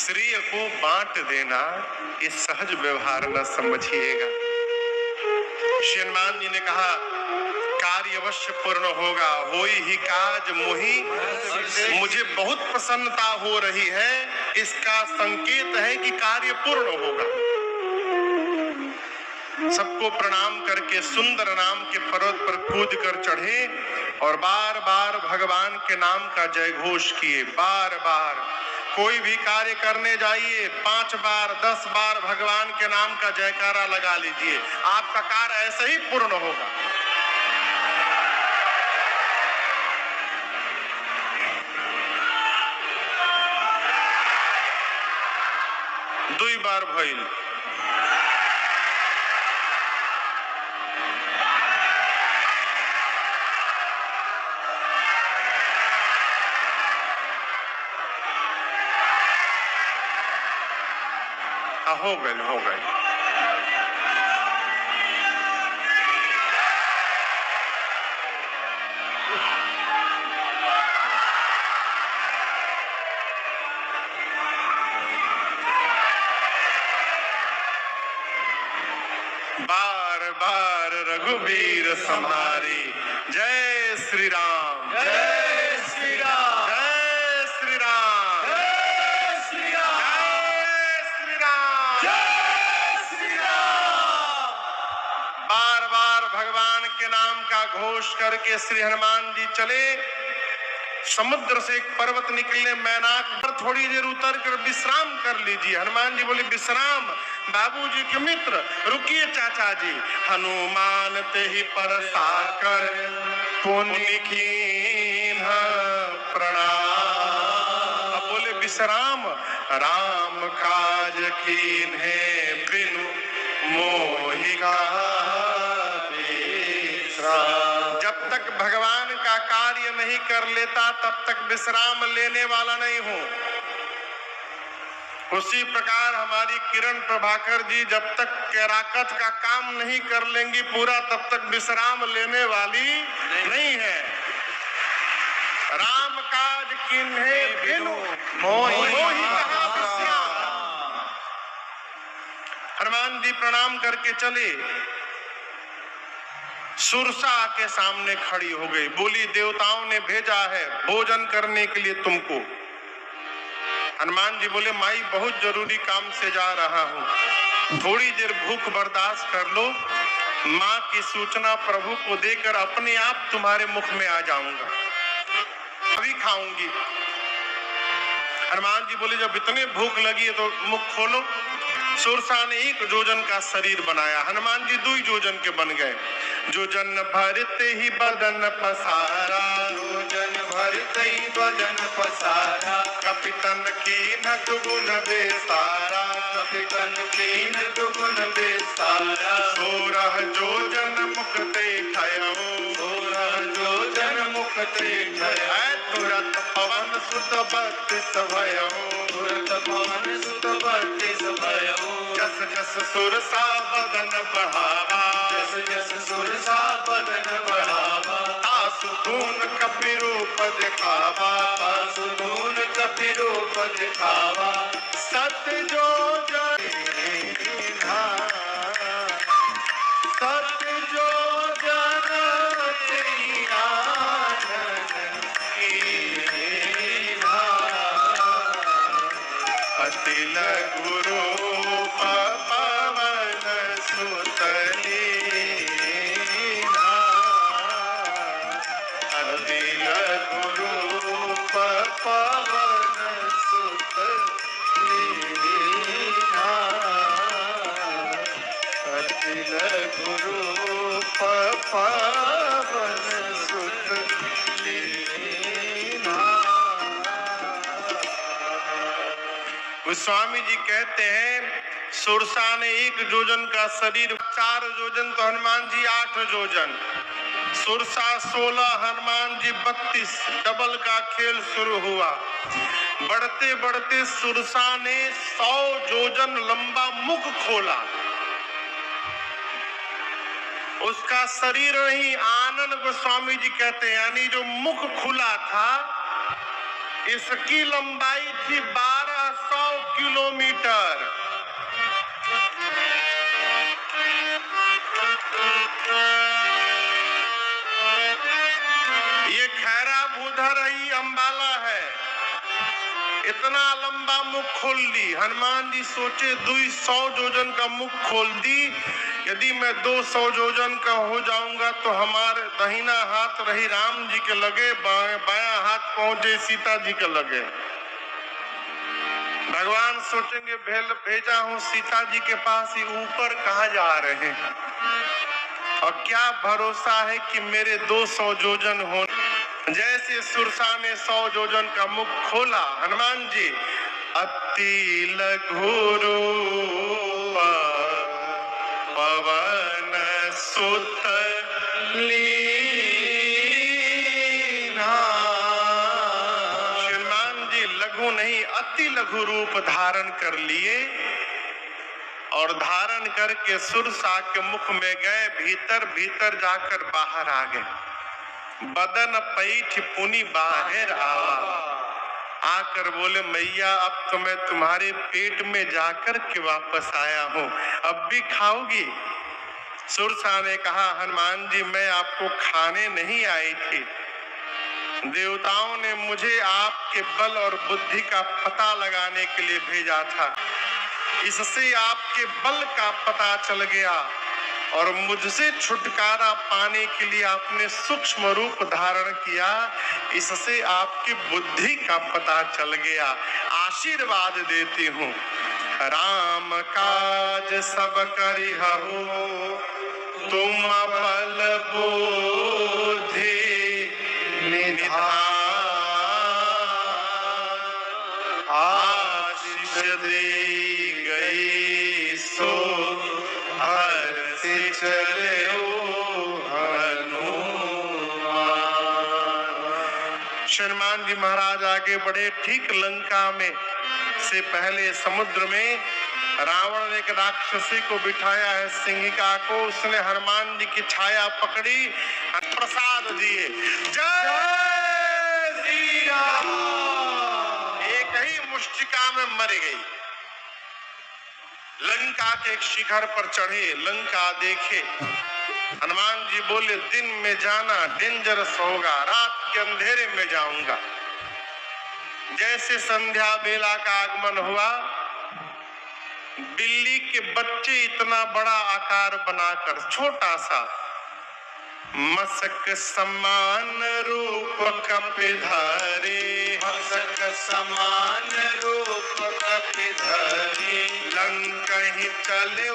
श्रेय को बांट देना ये सहज व्यवहार न समझिएगा। श्री हनुमान जी ने कहा कार्य अवश्य पूर्ण होगा, होई ही काज मोहि, मुझे बहुत प्रसन्नता हो रही है, इसका संकेत है कि कार्य पूर्ण होगा। सबको प्रणाम करके सुंदर नाम के पर्वत पर कूद कर चढ़े और बार बार भगवान के नाम का जय घोष किए। बार बार कोई भी कार्य करने जाइए 5 बार 10 बार भगवान के नाम का जयकारा लगा लीजिए, आपका कार्य ऐसे ही पूर्ण होगा। दुई बार भइल, हो गए हो गए। बार बार रघुवीर सम्हारी, जय श्री राम, जय श्री राम, जय श्री राम, जय श्री राम, जय श्री राम, जय श्री राम। बार बार भगवान के नाम का घोष करके श्री हनुमान जी चले। समुद्र से एक पर्वत निकलने मैनाक पर थोड़ी देर उतर कर विश्राम कर लीजिए। हनुमान जी बोले विश्राम, बाबूजी के मित्र रुकिए चाचा जी। हनुमान ते ही परसा कर पुनि कीन्ह प्रणाम। अब बोले विश्राम, राम काज कीन्हे बिनु मोहि विश्राम। जब तक भगवान का कार्य नहीं कर लेता तब तक विश्राम लेने वाला नहीं हूं। उसी प्रकार हमारी किरण प्रभाकर जी जब तक कैराकत का काम नहीं कर लेंगी पूरा तब तक विश्राम लेने वाली नहीं है। राम काज किन्हे बिनु मोहि विश्राम। हनुमान जी प्रणाम करके चले। सुरसा के सामने खड़ी हो गई, बोली देवताओं ने भेजा है भोजन करने के लिए तुमको। हनुमान जी बोले माई बहुत जरूरी काम से जा रहा हूं, थोड़ी देर भूख बर्दाश्त कर लो, माँ की सूचना प्रभु को देकर अपने आप तुम्हारे मुख में आ जाऊंगा, अभी खाऊंगी। हनुमान जी बोले जब इतने भूख लगी है तो मुख खोलो। सुरसा ने 1 जोजन का शरीर बनाया, हनुमान जी 2 जोजन के बन गए। जोजन भरते ही बदन पसारा, जोजन भरते ही बदन पसारा, कपितन कीन दुगुन बेसारा, कपितन कीन दुगुन बेसारा। 16 जोजन मुखते खयो, 16 जोजन मुखते खयो। तुरंत पवन सुत 32 भयो, तुरंत पवन सुत 32 भयो। जस जस सुरसा बदन बढ़ावा, जस जस सुरसा बदन बढ़ावा। तासु धून कपि रूप दिखावा, तासु धून कपि रूप दिखावा। सत जो जन सत जो जन अति लघु रूप पवन सुत लीना, अति लघु रूप पवन सुत लीना, अति लघु रूप पवन सुत लीना। गोस्वामी जी कहते हैं सुरसा ने 1 जोजन का शरीर, 4 जोजन तो हनुमान जी 8 जोजन, सुरसा 16, हनुमान जी 32, डबल का खेल शुरू हुआ। बढ़ते बढ़ते सुरसा ने 100 जोजन लंबा मुख खोला। उसका शरीर नहीं, आनंद गोस्वामी जी कहते हैं यानी जो मुख खुला था इसकी लंबाई थी 1200 किलोमीटर। ये खैरा भूधरही अंबाला है। इतना लंबा मुख खोल दी। हनुमान जी सोचे 200 योजन का मुख खोल दी, यदि मैं 200 योजन का हो जाऊंगा तो हमारे दाहिना हाथ रही राम जी के लगे, बायां हाथ पहुंचे सीता जी के लगे। भगवान सोचेंगे भेजा हूं सीता जी के पास, ही ऊपर कहाँ जा रहे हैं, और क्या भरोसा है कि मेरे 200 योजन हो। जैसे सुरसा ने 100 योजन का मुख खोला, हनुमान जी अति लघु रूप पवन सुत लीना। हनुमान जी लघु नहीं अति लघु रूप धारण कर लिए, और धारण करके सुरसा के मुख में गए, भीतर भीतर जाकर बाहर आ गए। बदन पैठ पुनि बाहर आवा, आकर बोले मैया अब तो मैं तुम्हारे पेट में जाकर के वापस आया हूँ, अब भी खाओगी? सुरसा ने कहा हनुमान जी मैं आपको खाने नहीं आई थी, देवताओं ने मुझे आपके बल और बुद्धि का पता लगाने के लिए भेजा था, इससे आपके बल का पता चल गया और मुझसे छुटकारा पाने के लिए आपने सूक्ष्म रूप धारण किया, इससे आपकी बुद्धि का पता चल गया। आशीर्वाद देती हूँ, राम काज सब करिहु तुम बल बुद्धि निधान, आशीष दे गई सो चले हनुमान जी महाराज आगे बढ़े। ठीक लंका में से पहले समुद्र में रावण ने एक राक्षसी को बिठाया है, सिंहिका को। उसने हनुमान जी की छाया पकड़ी, प्रसाद दिए, जय श्री राम, एक ही मुष्टिका में मर गई। लंका के एक शिखर पर चढ़े, लंका देखे। हनुमान जी बोले दिन में जाना डेंजरस होगा, रात के अंधेरे में जाऊंगा। जैसे संध्या बेला का आगमन हुआ, बिल्ली के बच्चे इतना बड़ा आकार बनाकर छोटा सा, मसक समान रूप कपिधारे, मसक समान रूप कपिधारे, लंका ही चले